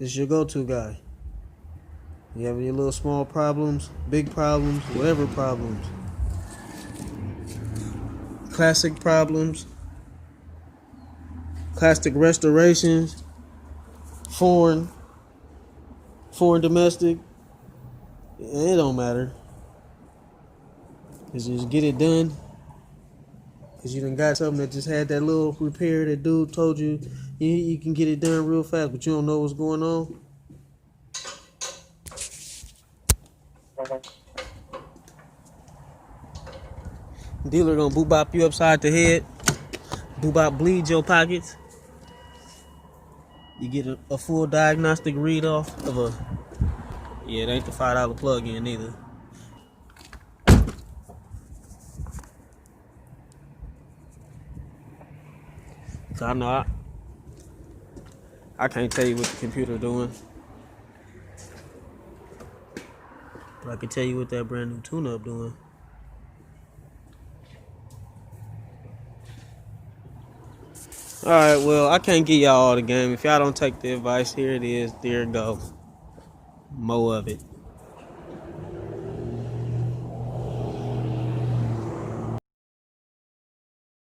It's your go-to guy. You have any little small problems, big problems, whatever problems. Classic problems, classic restorations, foreign domestic. It don't matter. Just get it done. Cause you done got something that just had that little repair that dude told you you can get it done real fast, but you don't know what's going on. Dealer gonna boop bop you upside the head, boop bop bleed your pockets. You get a full diagnostic read off of a, yeah, it ain't the $5 plug-in either. So I know I can't tell you what the computer doing, but I can tell you what that brand new tune-up doing. Alright, well, I can't give y'all all the game. If y'all don't take the advice, here it is. There it go. More of it.